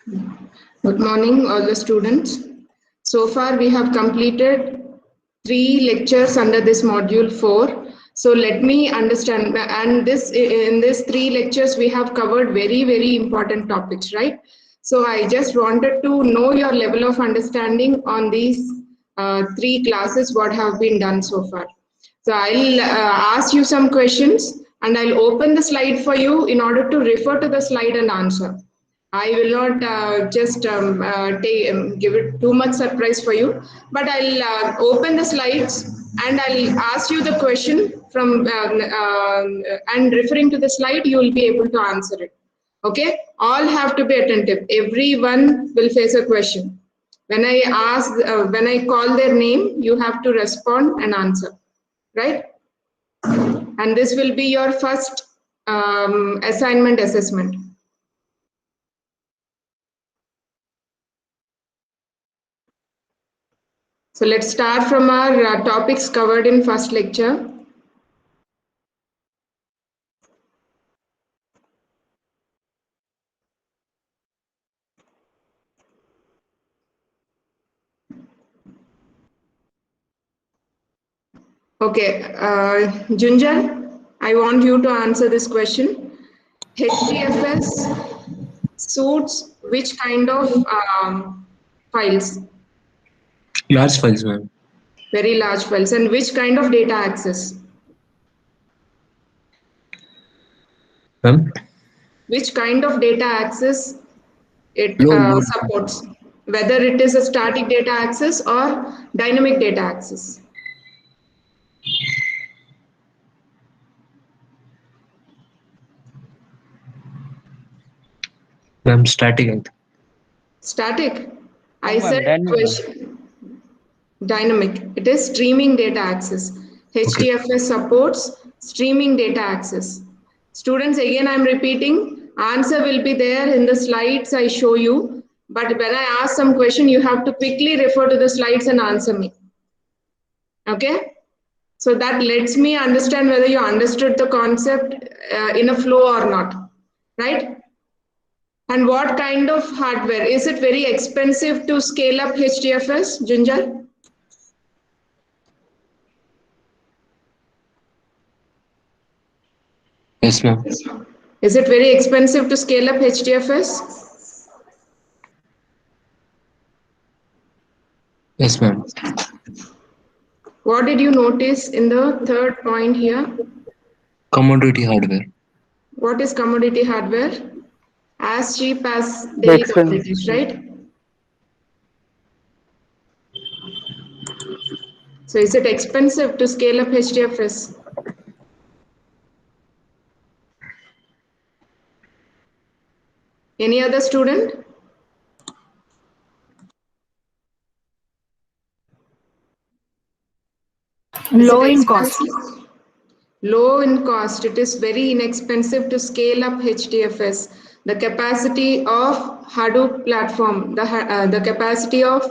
Good morning, all the students. So far, we have completed 3 lectures under this module 4. So let me understand, and this in these 3 lectures, we have covered very important topics, right? So I just wanted to know your level of understanding on these 3 classes, what have been done so far. So I'll ask you some questions and I'll open the slide for you in order to refer to the slide and answer. I will not just give it too much surprise for you, but I'll open the slides and I'll ask you the question from and referring to the slide, you will be able to answer it. Okay, all have to be attentive. Everyone will face a question. When when I call their name, you have to respond and answer, right? And this will be your first assignment assessment. So let's start from our topics covered in first lecture. Okay, Junjan, I want you to answer this question. HDFS suits which kind of files? Large files, ma'am. Very large files. And which kind of data access? Ma'am, Which kind of data access it low load. supports? Whether it is a static data access or dynamic data access. Ma'am, static. I think. Static. No, I said ma'am, dynamic. question. Dynamic. It is streaming data access. Okay. HDFS supports streaming data access. Students, again, I'm repeating, answer will be there in the slides I show you. But when I ask some question, you have to quickly refer to the slides and answer me. Okay? So that lets me understand whether you understood the concept in a flow or not. Right? And what kind of hardware? Is it very expensive to scale up HDFS, Junjal? Yes, ma'am. Is it very expensive to scale up HDFS? Yes, ma'am. What did you notice in the third point here? Commodity hardware. What is commodity hardware? As cheap as daily Expensive. commodities, right? So is it expensive to scale up HDFS? Any other student? Is it Low in cost. expensive? Low in cost. It is very inexpensive to scale up HDFS. The capacity of Hadoop platform, the capacity of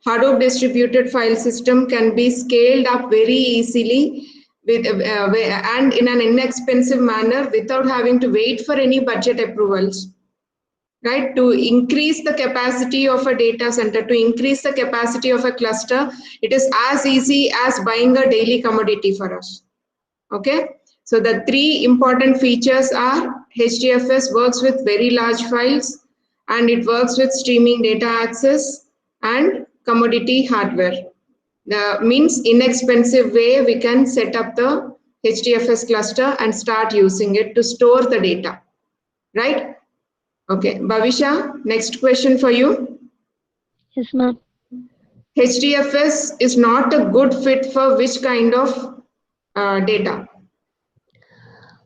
Hadoop distributed file system can be scaled up very easily with and in an inexpensive manner without having to wait for any budget approvals. Right, to increase the capacity of a data center, to increase the capacity of a cluster, it is as easy as buying a daily commodity for us. Okay, so the 3 important features are HDFS works with very large files and it works with streaming data access and commodity hardware. The means inexpensive way we can set up the HDFS cluster and start using it to store the data, right? Okay, Bhavisha, next question for you. Yes, ma'am. HDFS is not a good fit for which kind of data?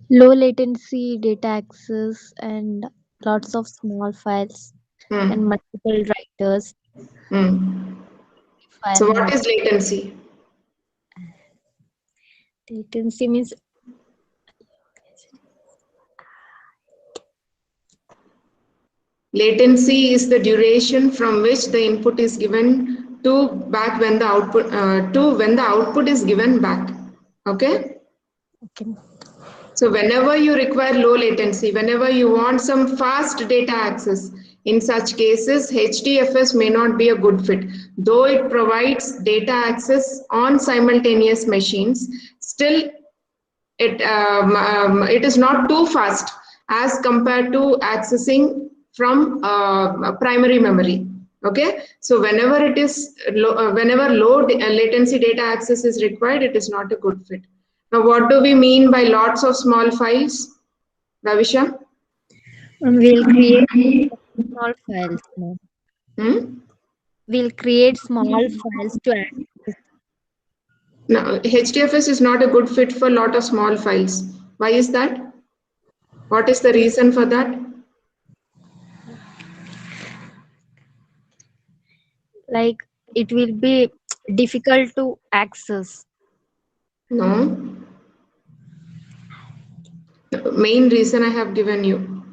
Low latency data access and lots of small files and Hmm. multiple writers. Hmm. So File what is latency? latency means Latency is the duration from which the input is given to back when the output to when the output is given back. Okay. okay. So whenever you require low latency, whenever you want some fast data access, In such cases, HDFS may not be a good fit. Though it provides data access on simultaneous machines, still it is not too fast as compared to accessing from primary memory. Okay, so whenever it is whenever low latency data access is required, it is not a good fit. Now, what do we mean by lots of small files, Ravisha? We'll create small files. No? Hmm? We'll create small files to access. No, HDFS is not a good fit for lot of small files. Why is that? What is the reason for that? Like it will be difficult to access. No. The main reason I have given you.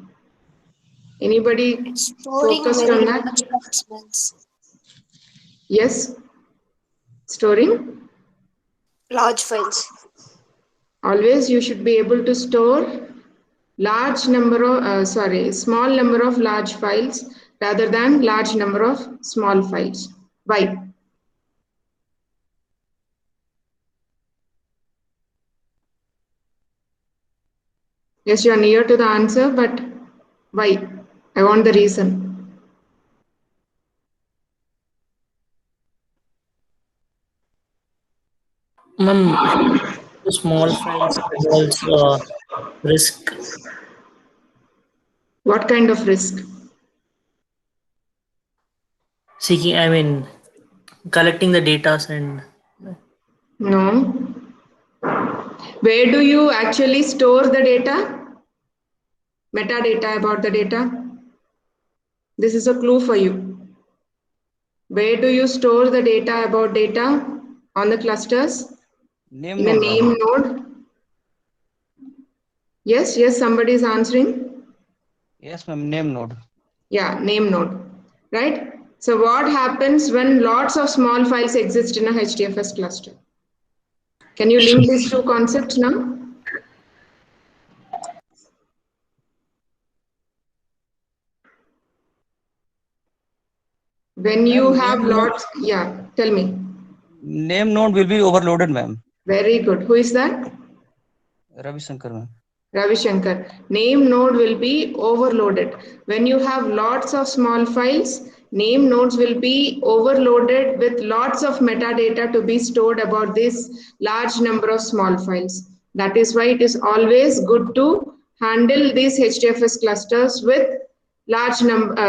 Anybody Storing focused very on large that? files means Yes. Storing. large files. Always you should be able to store small number of large files rather than large number of small files. Why? Yes, you are near to the answer, but why? I want the reason. Ma'am, small files involves risk What kind of risk? seeking. I mean, collecting the data and No. Where do you actually store the data? Metadata about the data. This is a clue for you. Where do you store the data about data on the clusters? Name In a node, name ma'am. node? Yes, yes, somebody is answering. Yes, ma'am. Name node. Yeah, name node, right? So what happens when lots of small files exist in a HDFS cluster? Can you link these two concepts now? When you Ma'am, have lots, yeah, tell me. name node will be overloaded, ma'am. Very good. Who is that? Ravi Shankar, ma'am. Ravi Shankar. Name node will be overloaded. When you have lots of small files, name nodes will be overloaded with lots of metadata to be stored about this large number of small files. That is why it is always good to handle these HDFS clusters with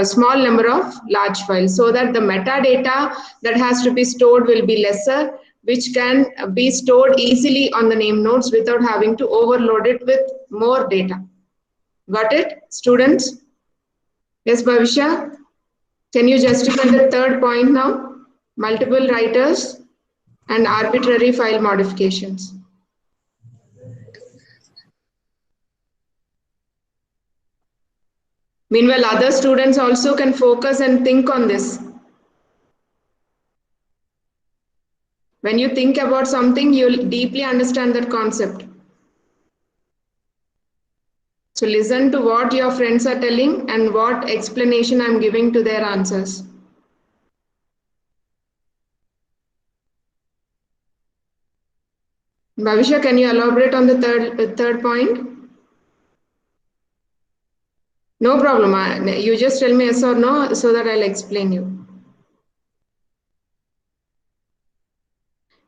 small number of large files so that the metadata that has to be stored will be lesser, which can be stored easily on the name nodes without having to overload it with more data. Got it, students? Yes, Bhavisha? Can you justify the third point now? Multiple writers and arbitrary file modifications. Meanwhile, other students also can focus and think on this. When you think about something, you'll deeply understand that concept. So listen to what your friends are telling and what explanation I'm giving to their answers. Bhavisha, can you elaborate on the third point? No problem. You just tell me yes or no so that I'll explain you.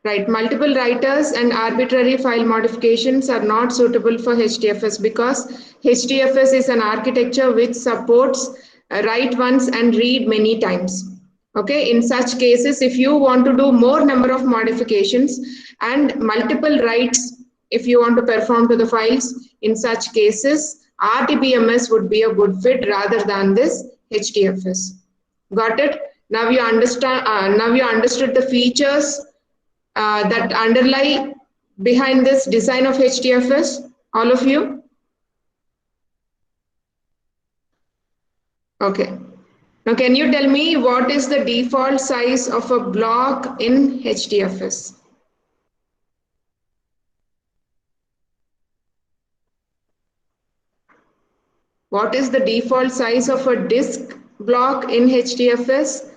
Right, multiple writers and arbitrary file modifications are not suitable for HDFS because HDFS is an architecture which supports write once and read many times. Okay, in such cases, if you want to do more number of modifications and multiple writes, if you want to perform to the files, in such cases, RDBMS would be a good fit rather than this HDFS. Got it? Now you understand. Now you understood the features that underlie behind this design of HDFS, all of you? Okay. Now, can you tell me what is the default size of a block in HDFS? What is the default size of a disk block in HDFS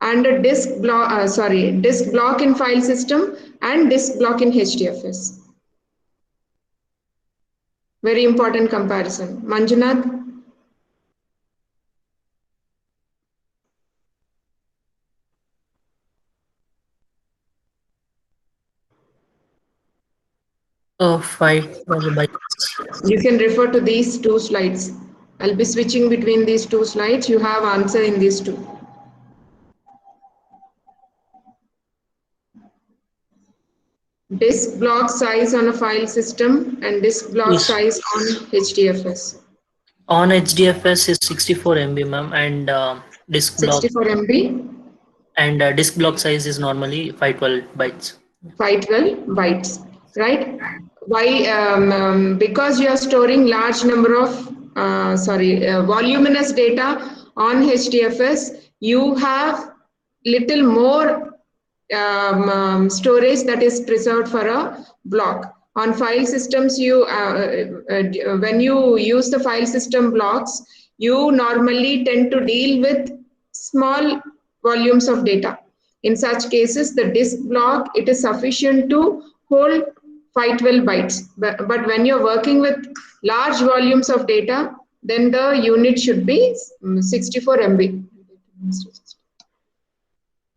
and a disk block in file system and disk block in HDFS. Very important comparison. Manjunath? Oh, 512 bytes. You can refer to these two slides. I'll be switching between these two slides. You have answer in these two. Disk block size on a file system and disk block Yes. size on HDFS. On HDFS is 64 MB, ma'am, and disk block 64 MB, and disk block size is normally 512 bytes. 512 bytes, right? Why? Because you are storing large number of voluminous data on HDFS, you have little more storage that is preserved for a block. On file systems, when you use the file system blocks, you normally tend to deal with small volumes of data. In such cases, the disk block, it is sufficient to hold 512 bytes. But when you're working with large volumes of data, then the unit should be 64 MB.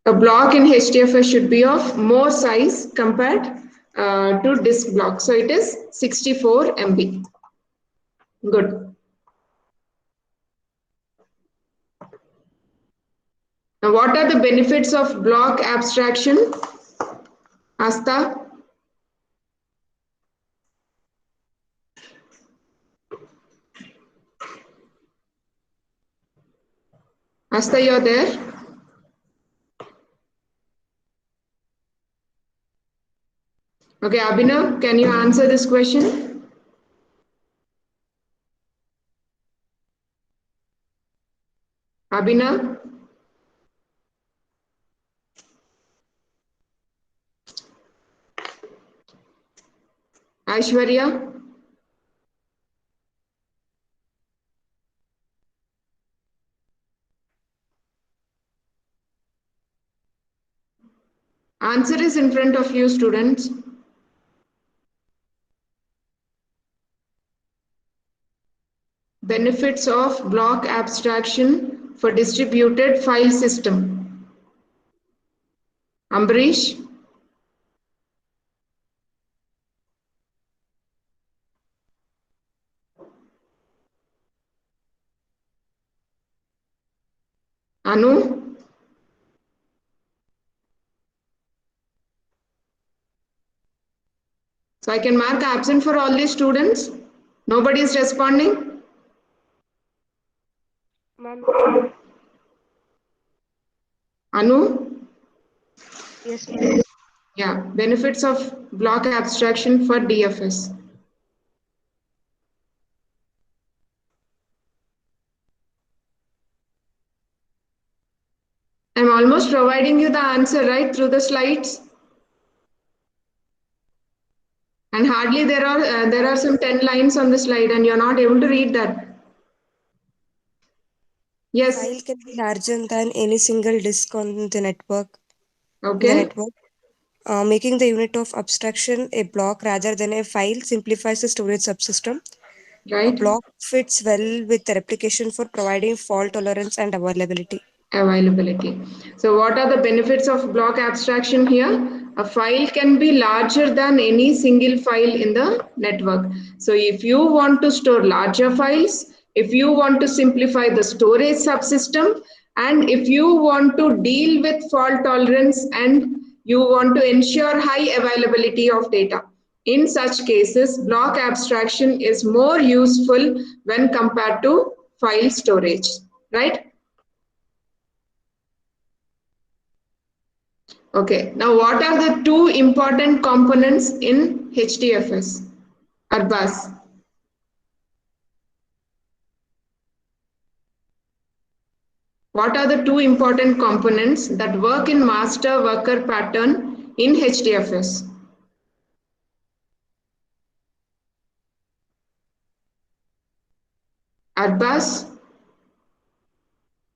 A block in HDFS should be of more size compared to disk block. So it is 64 MB. Good. Now, what are the benefits of block abstraction? Asta? Asta, you're there? Okay, Abhinav, can you answer this question? Abhinav? Aishwarya? Answer is in front of you, students. Benefits of block abstraction for distributed file system. Ambarish? Anu? So I can mark absent for all these students. Nobody is responding. Ma'am, Anu? yes, ma'am. Yeah, benefits of block abstraction for DFS. I'm almost providing you the answer, right, through the slides. And hardly there are some 10 lines on the slide and you're not able to read that. Yes. File can be larger than any single disk on the network. Okay. Making the unit of abstraction a block rather than a file simplifies the storage subsystem. A Right. block fits well with the replication for providing fault tolerance and availability. Availability. So what are the benefits of block abstraction here? A file can be larger than any single file in the network. So if you want to store larger files, if you want to simplify the storage subsystem, and if you want to deal with fault tolerance and you want to ensure high availability of data, in such cases, block abstraction is more useful when compared to file storage, right? Okay, now what are the two important components in HDFS? Arbaz. What are the two important components that work in master worker pattern in HDFS? Arbaz.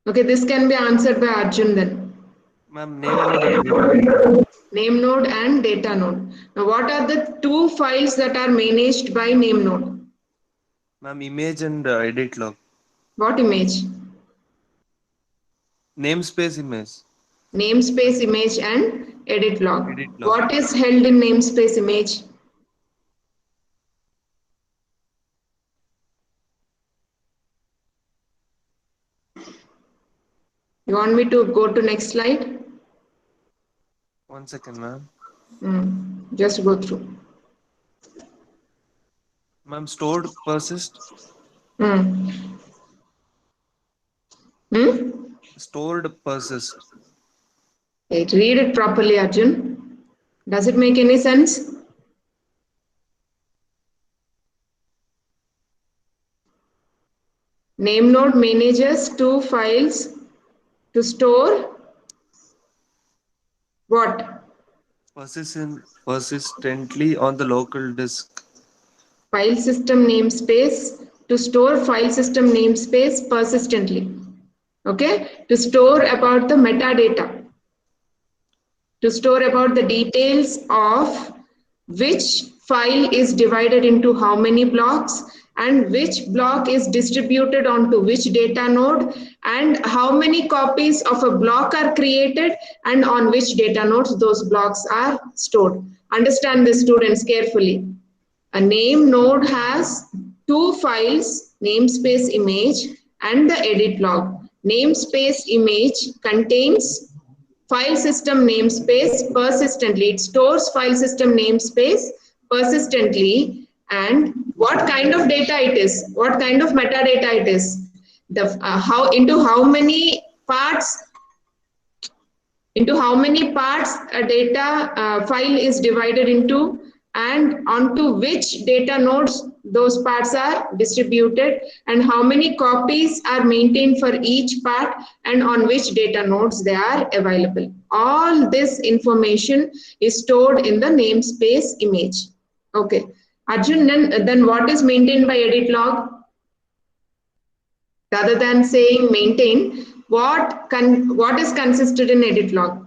Okay, this can be answered by Arjun then. Ma'am, name node and data node. Name node and data node. Now, what are the two files that are managed by name node? Ma'am, image and edit log. What image? Namespace image. Namespace image and edit log. Edit log. What is held in namespace image? You want me to go to next slide? 1 second, ma'am. Just go through. Ma'am, stored persist. Hmm. Stored persist. Right, read it properly, Arjun. Does it make any sense? Name node manages two files to store what? Persistently on the local disk. File system namespace to store file system namespace persistently. Okay, to store about the metadata, to store about the details of which file is divided into how many blocks and which block is distributed onto which data node and how many copies of a block are created and on which data nodes those blocks are stored. Understand this, students, carefully. A name node has two files, namespace image and the edit log. Namespace image contains file system namespace persistently. It stores file system namespace persistently. And what kind of data it is? What kind of metadata it is? The how many parts a data file is divided into and onto which data nodes those parts are distributed and how many copies are maintained for each part and on which data nodes they are available. All this information is stored in the namespace image. Okay. Arjun, then what is maintained by edit log? Rather than saying maintain, what is consisted in edit log?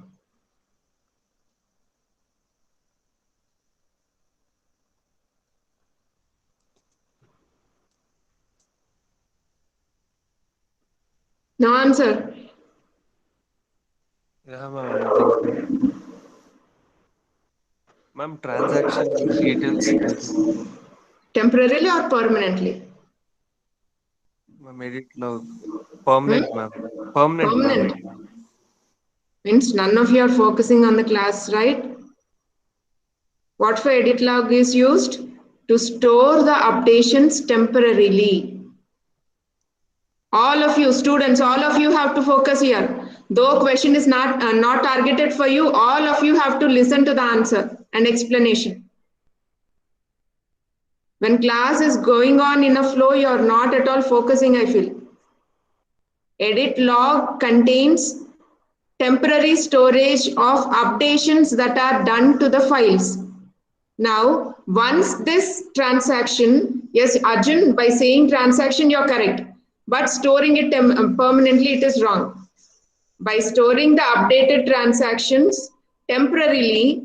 No answer. Yeah, ma'am, I'm thinking. Ma'am, transaction details. I think. Temporarily or permanently? Ma'am, edit log. Permanent, ma'am. Permanent, ma'am. Permanent. Means none of you are focusing on the class, right? What for edit log is used? To store the updations temporarily. All of you students, all of you have to focus here. Though question is not targeted for you, all of you have to listen to the answer and explanation. When class is going on in a flow, you are not at all focusing, I feel. Edit log contains temporary storage of updations that are done to the files. Now, once this transaction, yes, Arjun, by saying transaction, you're correct. But storing it permanently, it is wrong. By storing the updated transactions temporarily,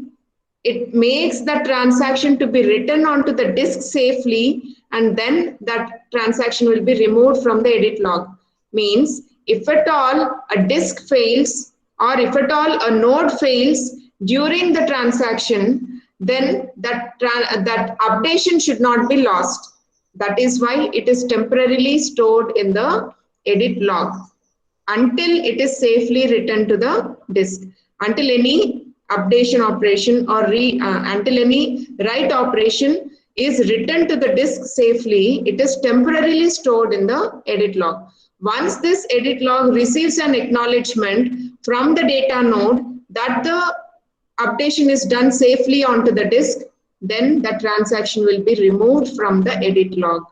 it makes the transaction to be written onto the disk safely, and then that transaction will be removed from the edit log. Means, if at all a disk fails, or if at all a node fails during the transaction, then that updation should not be lost. That is why it is temporarily stored in the edit log until it is safely written to the disk. Until any updation operation or until any write operation is written to the disk safely, it is temporarily stored in the edit log. Once this edit log receives an acknowledgement from the data node that the updation is done safely onto the disk, then the transaction will be removed from the edit log.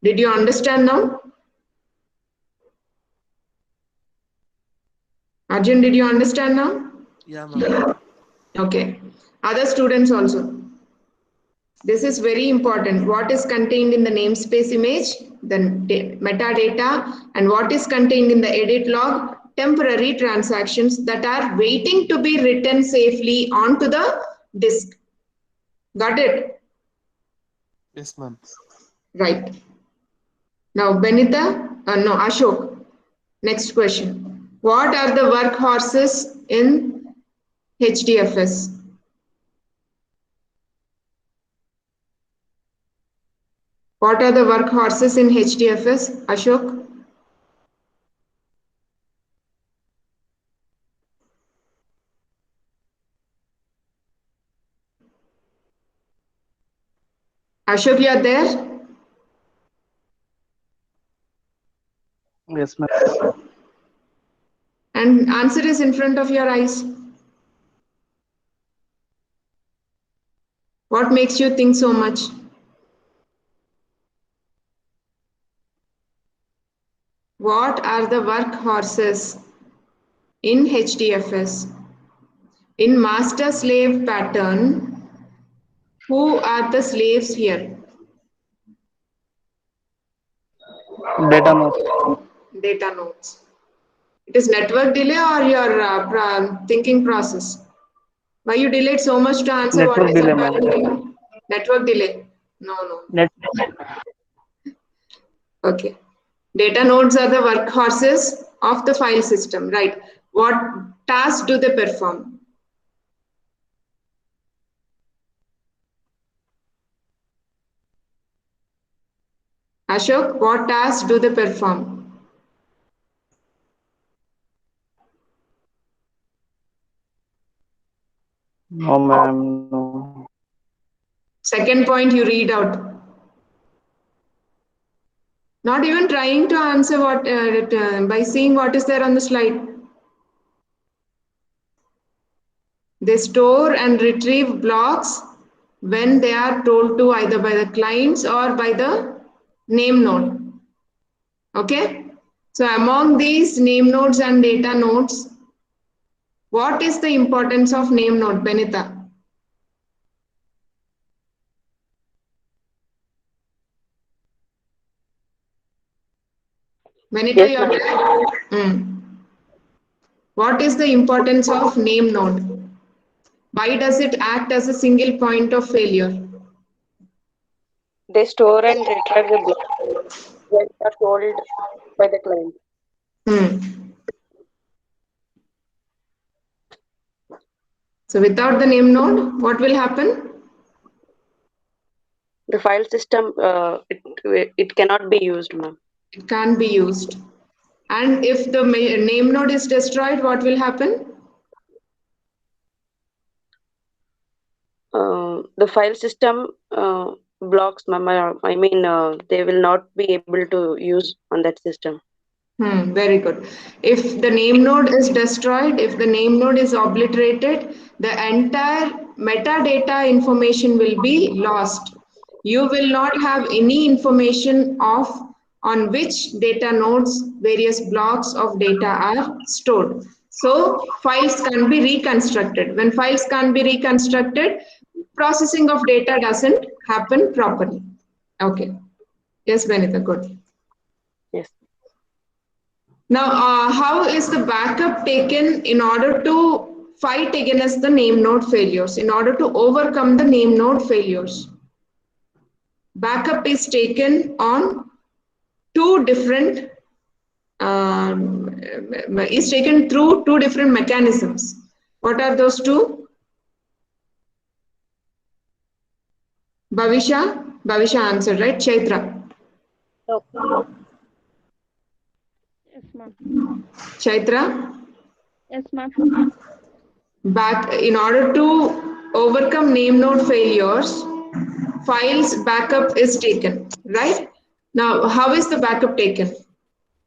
Did you understand now? Arjun, did you understand now? Yeah, ma'am. Okay. Other students also. This is very important. What is contained in the namespace image? then metadata, and what is contained in the edit log, temporary transactions that are waiting to be written safely onto the disk. Got it? Yes, ma'am. Right. Now, Benita, no, Ashok, next question. What are the workhorses in HDFS? What are the workhorses in HDFS, Ashok? Ashok, you are there? Yes, ma'am. And answer is in front of your eyes. What makes you think so much? What are the workhorses in HDFS? In master-slave pattern, who are the slaves here? Data node. Data nodes. It is network delay or your thinking process? Why you delayed so much to answer what Network is delay, apparent ma'am. to you? Network delay. No. Net. Okay. Data nodes are the workhorses of the file system, right? What tasks do they perform? Ashok, what tasks do they perform? No, ma'am. No. Second point you read out. Not even trying to answer what by seeing what is there on the slide. They store and retrieve blocks when they are told to, either by the clients or by the name node. Okay? So among these name nodes and data nodes, what is the importance of name node, Benita? Benita, you are there? What is the importance of name node? Why does it act as a single point of failure? They store and retrieve the block when they are told by the client. So without the name node, what will happen? The file system, it cannot be used, ma'am. It can't be used. And if the name node is destroyed, what will happen? The file system blocks, ma'am. I mean, they will not be able to use on that system. Very good. If the name node is destroyed, if the name node is obliterated, the entire metadata information will be lost. You will not have any information of on which data nodes various blocks of data are stored. So files can be reconstructed. When files can't be reconstructed, processing of data doesn't happen properly. Okay. Yes, Benita, good. Yes. Now, how is the backup taken in order to fight against the name node failures, in order to overcome the name node failures? Backup is taken on two different, is taken through two different mechanisms. What are those two? Bhavisha answered, right? Chaitra. Yes, ma'am. Chaitra? Yes, ma'am. In order to overcome name node failures, files backup is taken, right? Now, how is the backup taken?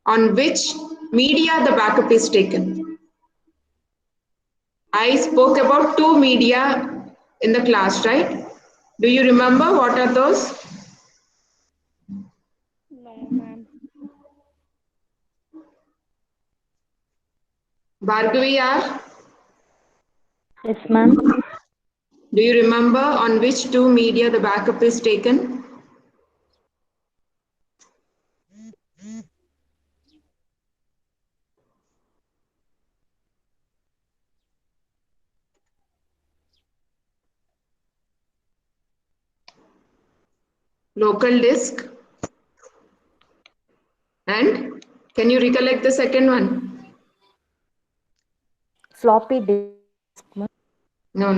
On which media the backup is taken? I spoke about two media in the class, right? Do you remember what are those? No, ma'am. Bhargavi, Yes, ma'am. do you remember on which two media the backup is taken? local disk, and can you recollect the second one? Floppy disk, ma'am. No.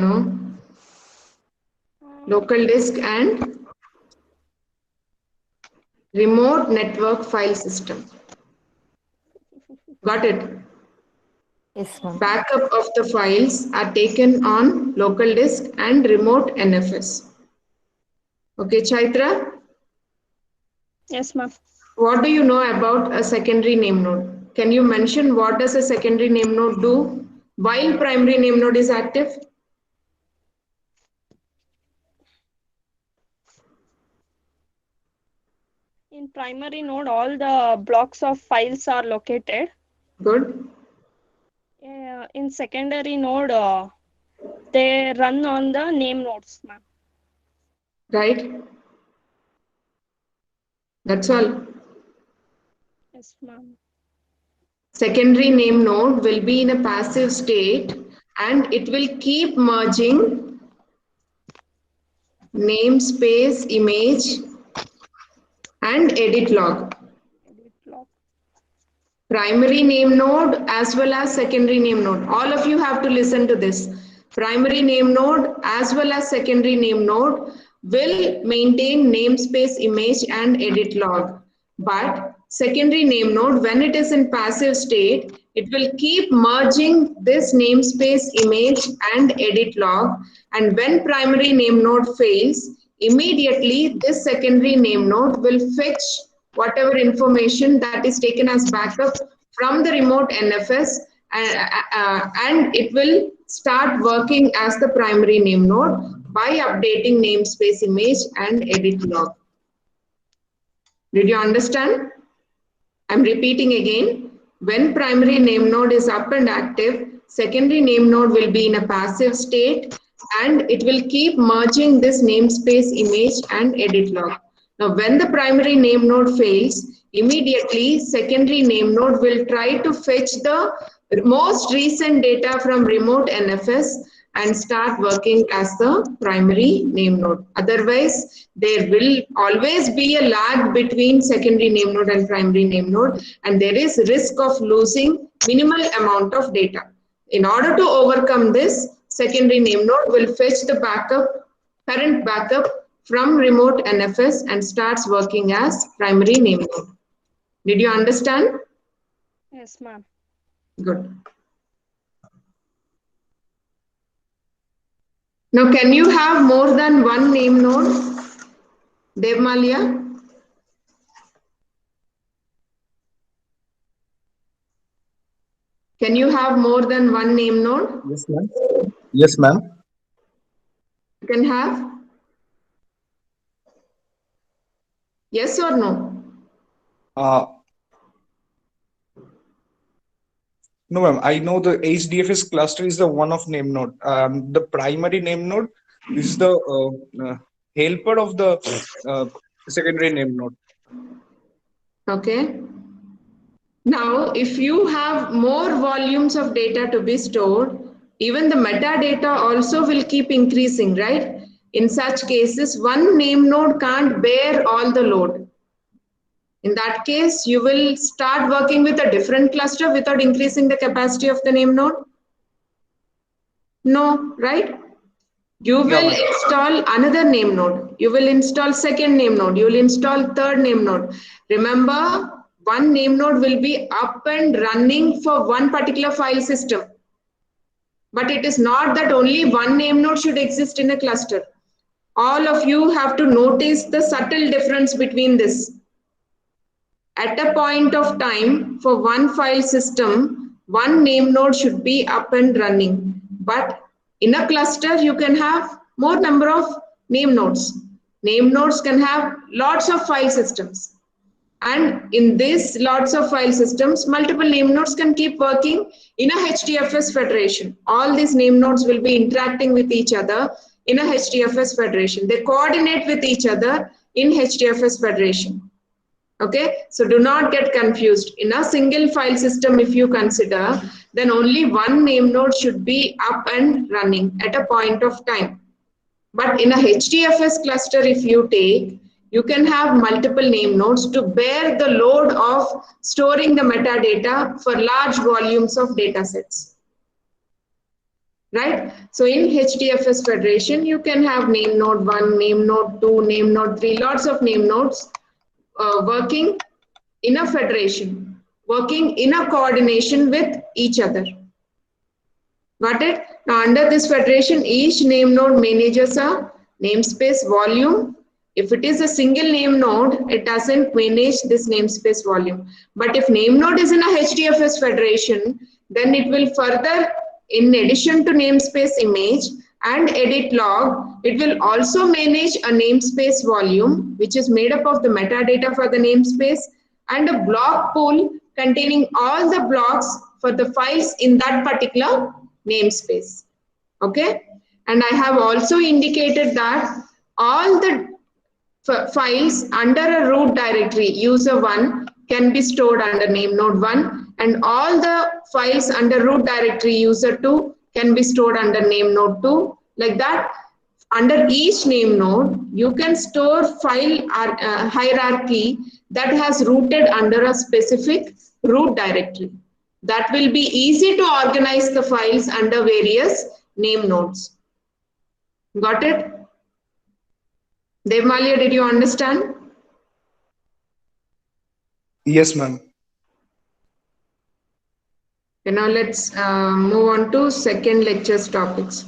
Local disk and remote network file system. Got it? Yes, ma'am. Backup of the files are taken on local disk and remote NFS. Okay, Chaitra, Yes, ma'am. what do you know about a secondary name node? Can you mention what does a secondary name node do while primary name node is active? In primary node, all the blocks of files are located. Good. In secondary node, they run on the name nodes, ma'am. Right. That's all. Yes, ma'am. Secondary name node will be in a passive state and it will keep merging namespace, image, and edit log. Primary name node as well as secondary name node. All of you have to listen to this. Primary name node as well as secondary name node will maintain namespace, image, and edit log. But secondary name node, when it is in passive state, it will keep merging this namespace, image, and edit log. And when primary name node fails, immediately this secondary name node will fetch whatever information that is taken as backup from the remote NFS and it will start working as the primary name node by updating namespace, image, and edit log. Did you understand? I'm repeating again. When primary name node is up and active, secondary name node will be in a passive state and it will keep merging this namespace, image, and edit log. Now, when the primary name node fails, immediately secondary name node will try to fetch the most recent data from remote NFS and start working as the primary name node. Otherwise, there will always be a lag between secondary name node and primary name node, and there is risk of losing minimal amount of data. In order to overcome this, secondary name node will fetch the current backup from remote NFS and starts working as primary name node. Did you understand? Yes, ma'am. Good. Now, can you have more than one name node? Devmalia? Can you have more than one name node? Yes, ma'am. Yes, ma'am. You can have? Yes or no? No, ma'am. I know the HDFS cluster is the one of name node. The primary name node is the helper of the secondary name node. Okay. Now, if you have more volumes of data to be stored, even the metadata also will keep increasing, right? In such cases, one name node can't bear all the load. In that case, you will start working with a different cluster without increasing the capacity of the name node? No, right? You will install another name node. You will install second name node. You will install third name node. Remember, one name node will be up and running for one particular file system. But it is not that only one name node should exist in a cluster. All of you have to notice the subtle difference between this. At a point of time, for one file system, one name node should be up and running. But in a cluster, you can have more number of name nodes. Name nodes can have lots of file systems. And in this lots of file systems, multiple name nodes can keep working in a HDFS federation. All these name nodes will be interacting with each other in a HDFS federation. They coordinate with each other in HDFS federation. Okay, so do not get confused. In a single file system, if you consider, then only one name node should be up and running at a point of time. But in a HDFS cluster, if you take, You can have multiple name nodes to bear the load of storing the metadata for large volumes of data sets. Right? So in HDFS Federation, you can have name node 1, name node 2, name node 3, lots of name nodes working in a federation, working in a coordination with each other. Got it? Now under this federation, each name node manages a namespace volume. If it is a single name node, it doesn't manage this namespace volume. But if name node is in a HDFS federation, then it will further, in addition to namespace image and edit log, it will also manage a namespace volume, which is made up of the metadata for the namespace and a block pool containing all the blocks for the files in that particular namespace. Okay? And I have also indicated that all the files under a root directory user1 can be stored under name node 1, and all the files under root directory user2 can be stored under name node 2. Like that, under each name node, you can store file hierarchy that has rooted under a specific root directory. That will be easy to organize the files under various name nodes. Got it? Devmalia, did you understand? Yes, ma'am. Okay, now let's move on to second lecture's topics.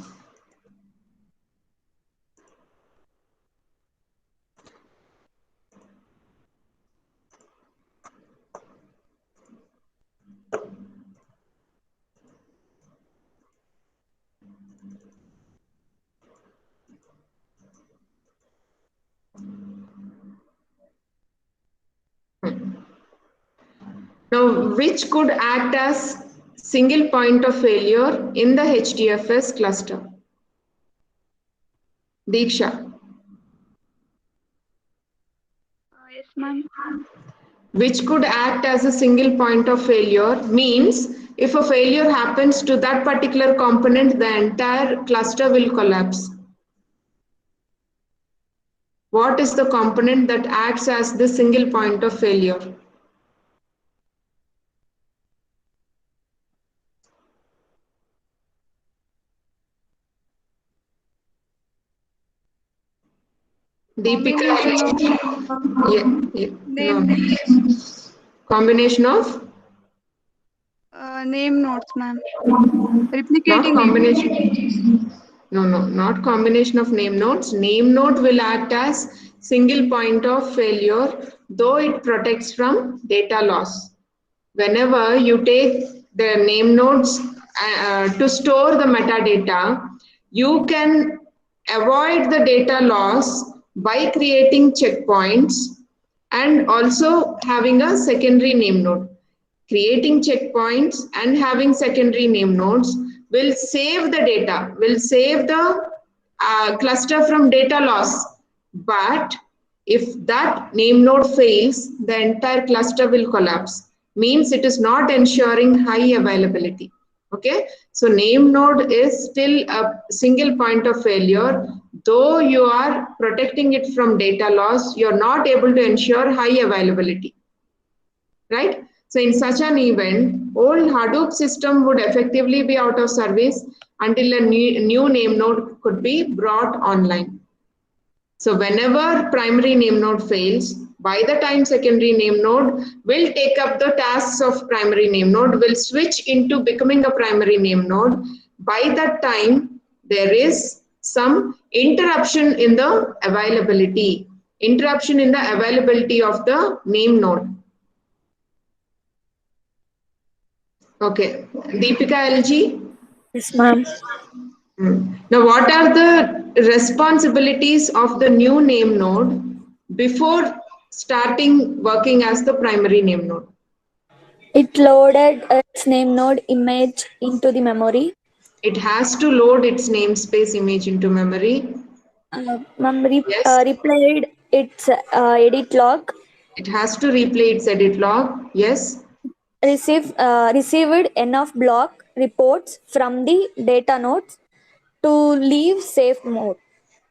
Now, which could act as single point of failure in the HDFS cluster? Diksha. Yes, ma'am. Which could act as a single point of failure means if a failure happens to that particular component, the entire cluster will collapse. What is the component that acts as the single point of failure? Deepika. No. Combination of? Name nodes, ma'am. Not Replicating combination. No, not combination of name nodes. Name node will act as single point of failure, though it protects from data loss. Whenever you take the name nodes to store the metadata, you can avoid the data loss by creating checkpoints and also having a secondary name node. Creating checkpoints and having secondary name nodes will save the data, will save the cluster from data loss. But if that name node fails, the entire cluster will collapse. Means it is not ensuring high availability. Okay, so name node is still a single point of failure. Though you are protecting it from data loss, you're not able to ensure high availability. Right? So in such an event, old Hadoop system would effectively be out of service until a new name node could be brought online. So whenever primary name node fails, by the time secondary name node will take up the tasks of primary name node, will switch into becoming a primary name node. By that time, there is some interruption in the availability of the name node. Okay, Deepika LG. Yes, ma'am. Now, what are the responsibilities of the new name node before starting working as the primary name node? It loaded its name node image into the memory. It has to load its namespace image into memory. Replayed its edit log. It has to replay its edit log. Yes. Received enough block reports from the data nodes to leave safe mode.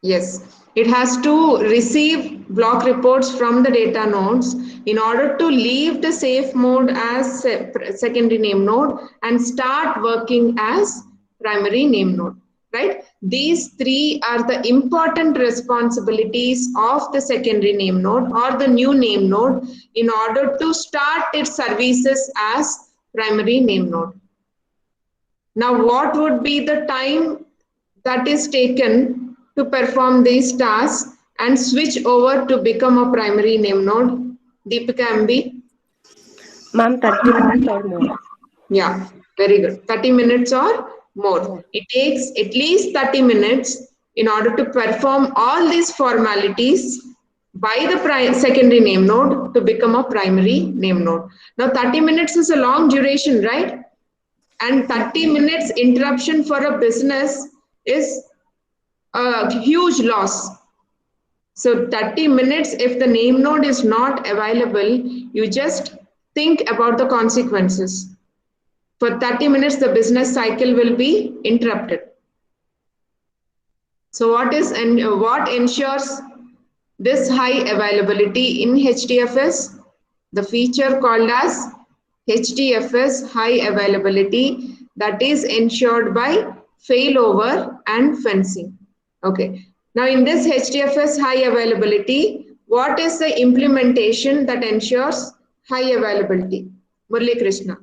Yes, it has to receive block reports from the data nodes in order to leave the safe mode as secondary name node and start working as primary name node, right? These three are the important responsibilities of the secondary name node or the new name node in order to start its services as primary name node. Now, what would be the time that is taken to perform these tasks and switch over to become a primary name node? Deepika MB? Ma'am, 30 minutes or more. Yeah, very good. 30 minutes or more. It takes at least 30 minutes in order to perform all these formalities by the secondary name node to become a primary name node. Now, 30 minutes is a long duration, right? And 30 minutes interruption for a business is a huge loss. So 30 minutes, if the name node is not available, you just think about the consequences. For 30 minutes, the business cycle will be interrupted. So what ensures this high availability in HDFS? The feature called as HDFS high availability, that is ensured by failover and fencing. Okay. Now in this HDFS high availability, what is the implementation that ensures high availability? Murali Krishna.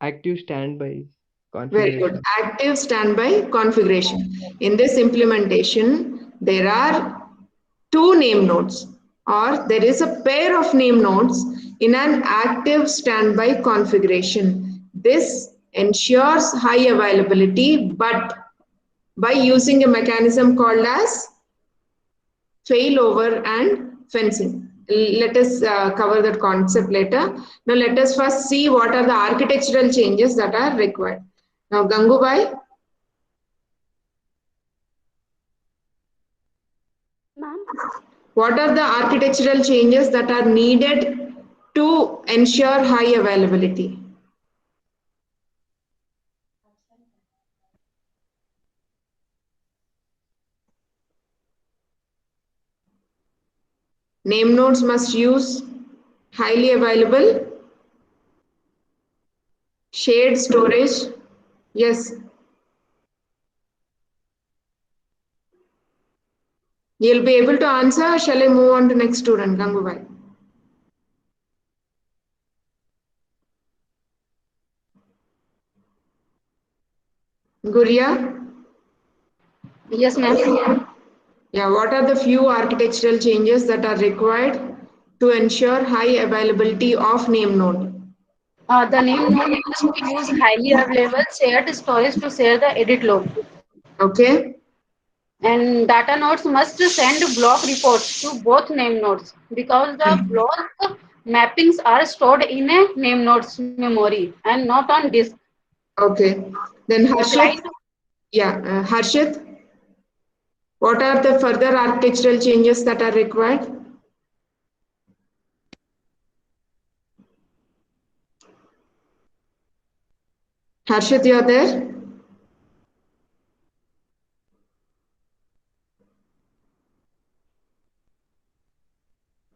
Active standby Very configuration. good. Active standby configuration. In this implementation, there are two name nodes or there is a pair of name nodes in an active standby configuration. This ensures high availability, but by using a mechanism called as failover and fencing. Let us cover that concept later. Now let us first see what are the architectural changes that are required. Now Gangubai. Ma'am? What are the architectural changes that are needed to ensure high availability? Name nodes must use highly available shared storage. Yes. You'll be able to answer. Shall I move on to next student, Gangubai? Guria? Yes, ma'am. Yeah, what are the few architectural changes that are required to ensure high availability of name node? The name node must use highly available shared storage to share the edit log. Okay. And data nodes must send block reports to both name nodes because the block mappings are stored in a name node's memory and not on disk. Okay. Then Harshit? Yeah, Harshit? What are the further architectural changes that are required? Harshit, you are there?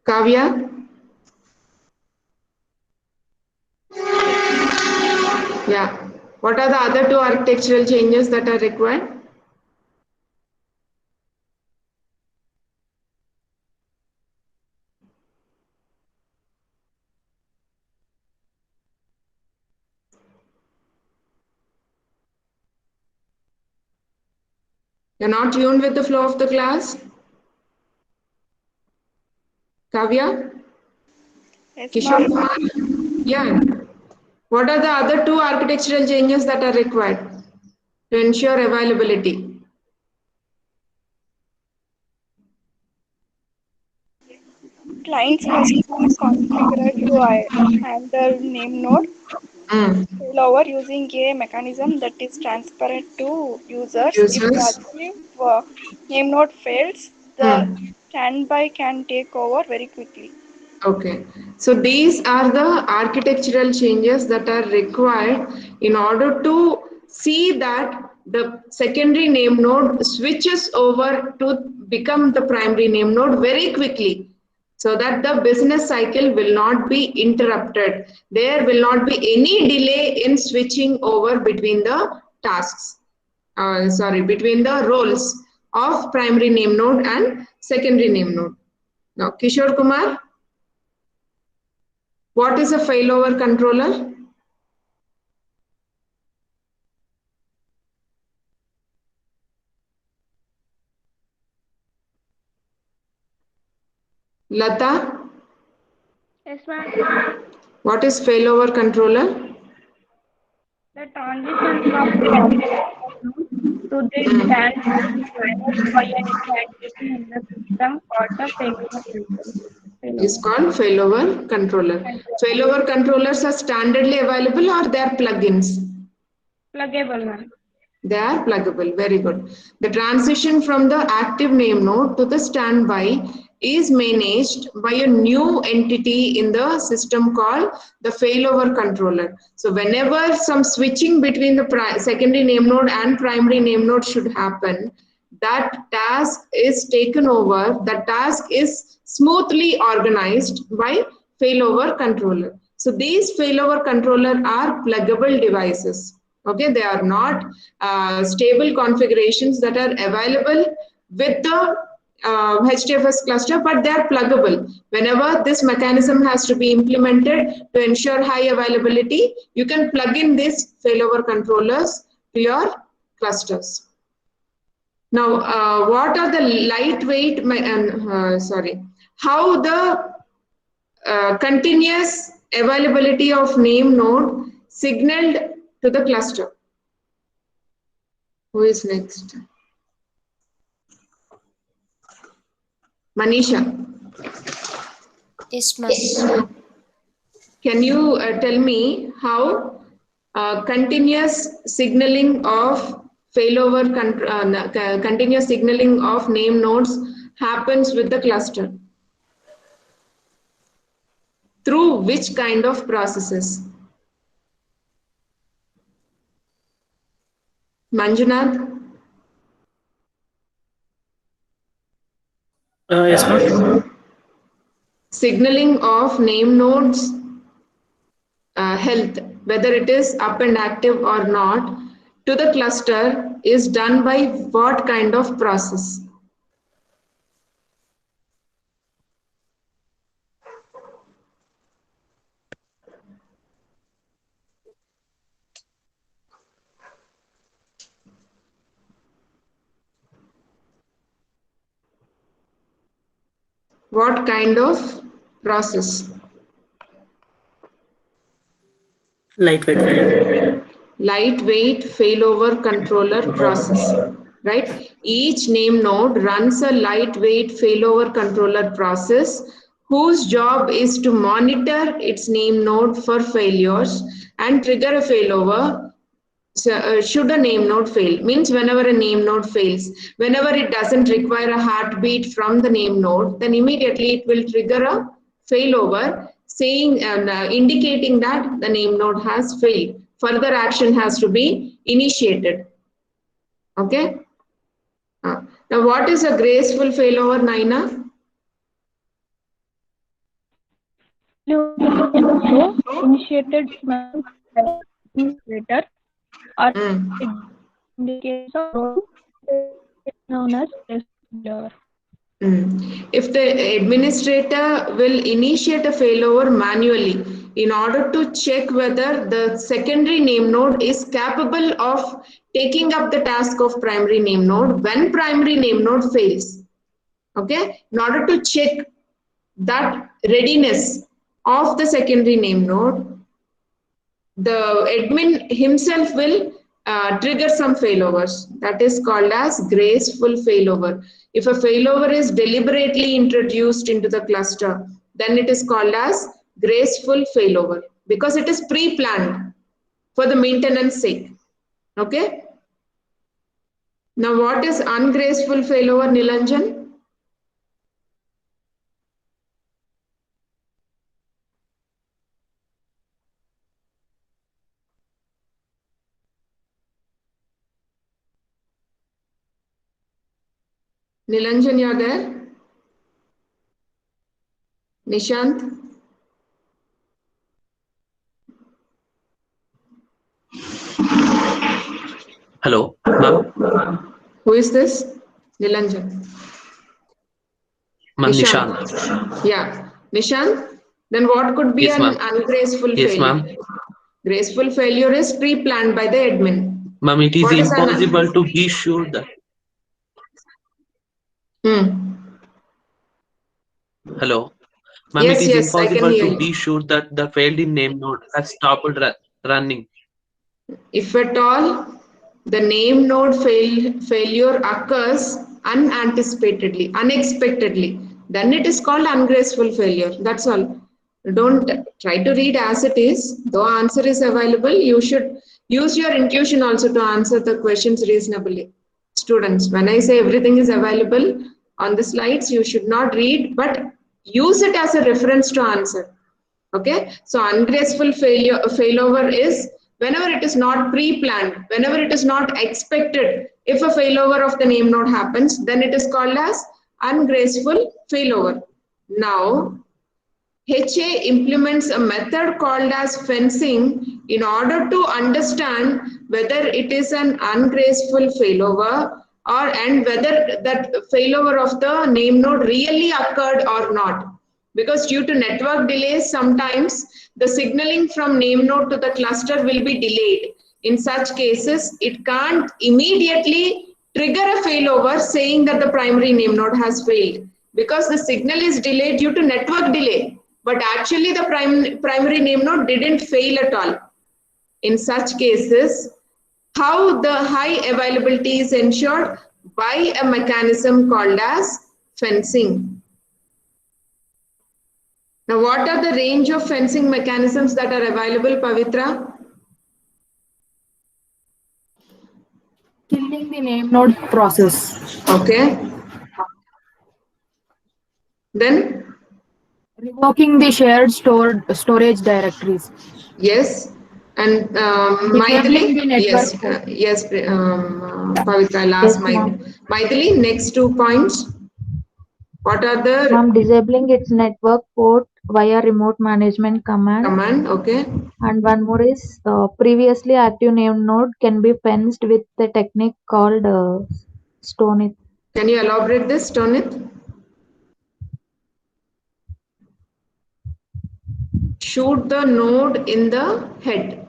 Kavya? Yeah. What are the other two architectural changes that are required? You're not tuned with the flow of the class? Kavya? Yes, Kishore ma'am. Kumar? Yeah. What are the other two architectural changes that are required to ensure availability? Clients must be configured to handle name node failover using a mechanism that is transparent to users. If the Users? active name node fails, the standby can take over very quickly. Okay, so these are the architectural changes that are required in order to see that the secondary name node switches over to become the primary name node very quickly, so that the business cycle will not be interrupted. There will not be any delay in switching over between the tasks, between the roles of primary name node and secondary name node. Now, Kishore Kumar, what is a failover controller? Lata, Yes, ma'am. what is failover controller? The transition from to this stand is managed by an activity in the system called the Is called failover controller. Failover controllers are standardly available or they are plugins? Pluggable, ma'am. They are pluggable. Very good. The transition from the active name node to the standby is managed by a new entity in the system called the failover controller. So whenever some switching between the secondary name node and primary name node should happen, that task is taken over, that task is smoothly organized by failover controller. So these failover controller are pluggable devices. Okay, they are not stable configurations that are available with the HDFS cluster, but they are pluggable. Whenever this mechanism has to be implemented to ensure high availability, you can plug in these failover controllers to your clusters. Now, what are the lightweight, how the continuous availability of name node signaled to the cluster? Who is next? Manisha. Yes, ma'am. Can you tell me how continuous signaling of continuous signaling of name nodes happens with the cluster? Through which kind of processes? Manjunath? Yes, ma'am. Signaling of name nodes health, whether it is up and active or not, to the cluster is done by what kind of process? What kind of process? Lightweight failover. Lightweight failover controller process, right? Each name node runs a lightweight failover controller process whose job is to monitor its name node for failures and trigger a failover should a name node fail. Means whenever a name node fails, whenever it doesn't require a heartbeat from the name node, then immediately it will trigger a failover saying indicating that the name node has failed. Further action has to be initiated. Okay. Now, what is a graceful failover, Naina? Initiated later or indicates a role known as failover. If the administrator will initiate a failover manually in order to check whether the secondary name node is capable of taking up the task of primary name node when primary name node fails. Okay, in order to check that readiness of the secondary name node, the admin himself will trigger some failovers. That is called as graceful failover. If a failover is deliberately introduced into the cluster, then it is called as graceful failover because it is pre-planned for the maintenance sake. Okay. Now, what is ungraceful failover, Nilanjan? Nilanjan, you're there? Nishant? Hello, ma'am. Who is this? Nilanjan. Ma'am, Nishant. Yeah. Nishant? Then what could be Yes, an ma'am. ungraceful Yes, failure? ma'am. Graceful failure is pre-planned by the admin. Ma'am, it is What is an impossible to be sure that. Yes, Hello. Ma'am, it is yes, I can impossible hear to you. be sure that the failed in name node has stopped running. If at all the name node failure occurs unanticipatedly, unexpectedly, then it is called ungraceful failure. That's all. Don't try to read as it is. Though answer is available, you should use your intuition also to answer the questions reasonably. Students, when I say everything is available on the slides, you should not read, but use it as a reference to answer. Okay, so ungraceful failover is whenever it is not pre-planned, whenever it is not expected. If a failover of the name node happens, then it is called as ungraceful failover. Now, HA implements a method called as fencing in order to understand whether it is an ungraceful failover and whether that failover of the name node really occurred or not. Because due to network delays, sometimes the signaling from name node to the cluster will be delayed. In such cases, it can't immediately trigger a failover saying that the primary name node has failed because the signal is delayed due to network delay. But actually the primary name node didn't fail at all. In such cases, how the high availability is ensured? By a mechanism called as fencing. Now, what are the range of fencing mechanisms that are available, Pavitra? Killing the name node process. Okay. Then? Revoking the shared storage directories. Yes. And Disabling the network Maithili? Yes, Pavitra, last Yes, ma'am. Maithili, next 2 points. What are the Ma'am, disabling its network port via remote management command. Okay. And one more is previously active name node can be fenced with the technique called Stoneit. Can you elaborate this, Stoneit? Shoot the node in the head.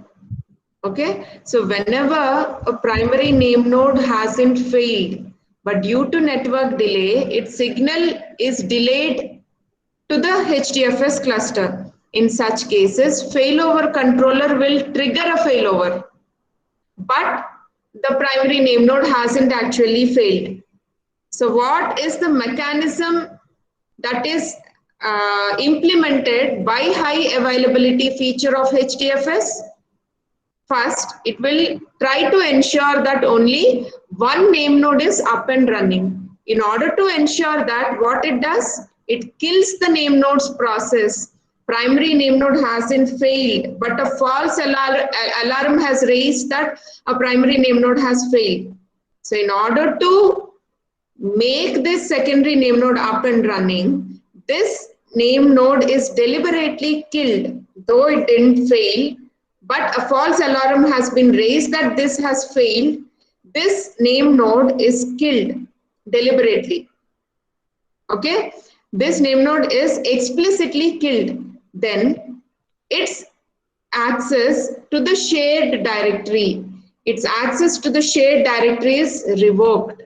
Okay, so whenever a primary name node hasn't failed, but due to network delay, its signal is delayed to the HDFS cluster. In such cases, failover controller will trigger a failover, but the primary name node hasn't actually failed. So what is the mechanism that is implemented by high availability feature of HDFS? First, it will try to ensure that only one name node is up and running. In order to ensure that, what it does, it kills the name nodes process. Primary name node hasn't failed, but a false alarm has raised that a primary name node has failed. So in order to make this secondary name node up and running, this name node is deliberately killed, though it didn't fail, but a false alarm has been raised that this has failed. This name node is killed deliberately. Okay, this name node is explicitly killed. Then its access to the shared directory, its access to the shared directory is revoked.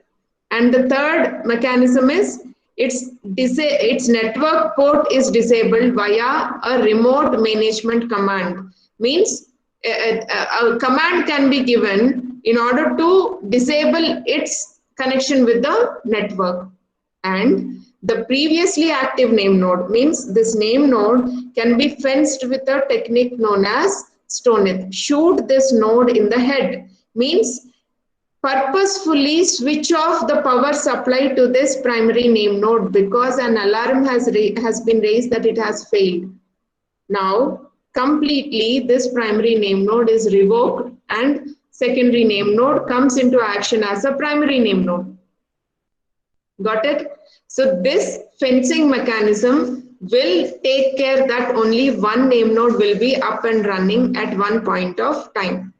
And the third mechanism is its network port is disabled via a remote management command. Means a command can be given in order to disable its connection with the network. And the previously active name node means this name node can be fenced with a technique known as Stoneit. Shoot this node in the head means purposefully switch off the power supply to this primary name node because an alarm has been raised that it has failed. Now, completely this primary name node is revoked and secondary name node comes into action as a primary name node. Got it? So this fencing mechanism will take care that only one name node will be up and running at one point of time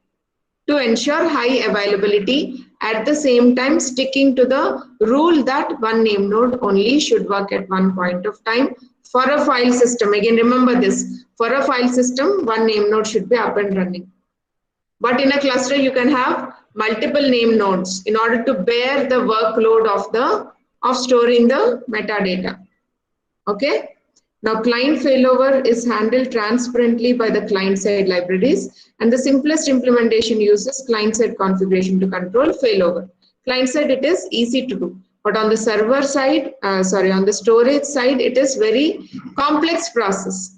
to ensure high availability, at the same time sticking to the rule that one name node only should work at one point of time for a file system. Again, remember this, for a file system, one name node should be up and running. But in a cluster, you can have multiple name nodes in order to bear the workload of storing the metadata. Okay. Now, client failover is handled transparently by the client-side libraries, and the simplest implementation uses client-side configuration to control failover. Client-side, it is easy to do, but on the server side, on the storage side, it is very complex process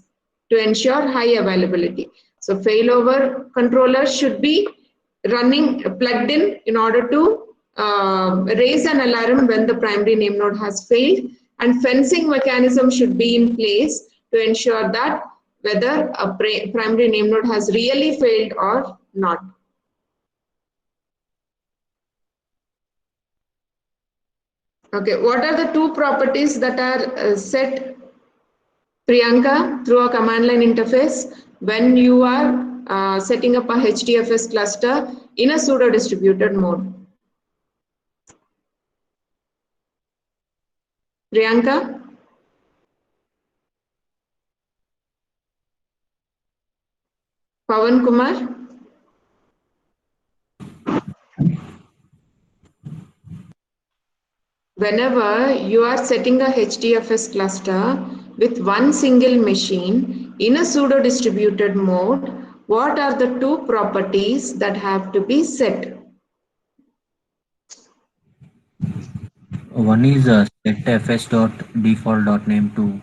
to ensure high availability. So, failover controller should be running plugged in order to raise an alarm when the primary name node has failed, and fencing mechanism should be in place to ensure that whether a primary name node has really failed or not. Okay, what are the two properties that are set, Priyanka, through a command line interface when you are setting up a HDFS cluster in a pseudo distributed mode? Priyanka? Pawan Kumar? Whenever you are setting a HDFS cluster with one single machine in a pseudo distributed mode, what are the two properties that have to be set? One is set fs.default.name to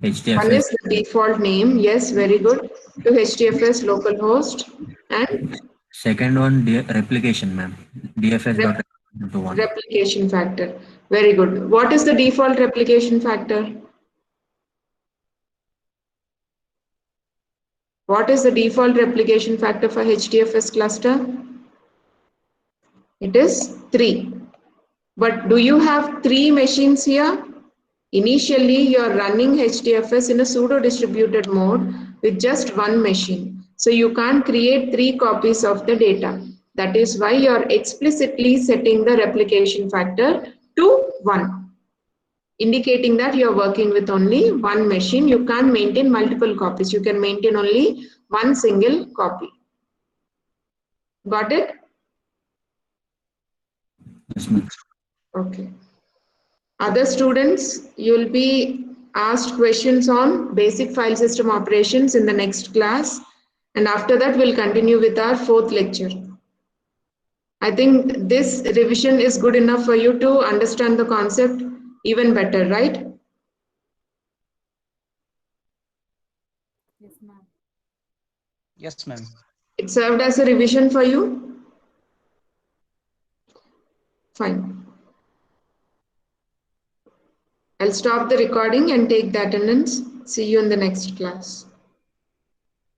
HDFS. One is the default name, yes, very good, to HDFS localhost, and second one replication, ma'am. DFS to one. Replication factor. Very good. What is the default replication factor? What is the default replication factor for HDFS cluster? It is 3. But do you have 3 machines here? Initially, you are running HDFS in a pseudo distributed mode with just one machine. So you can't create 3 copies of the data. That is why you are explicitly setting the replication factor to 1, indicating that you are working with only one machine. You can't maintain multiple copies. You can maintain only one single copy. Got it? Yes, ma'am. Okay. Other students, you'll be asked questions on basic file system operations in the next class. And after that, we'll continue with our 4th lecture. I think this revision is good enough for you to understand the concept even better, right? Yes, ma'am. Yes, ma'am. It served as a revision for you? Fine. I'll stop the recording and take the attendance. See you in the next class.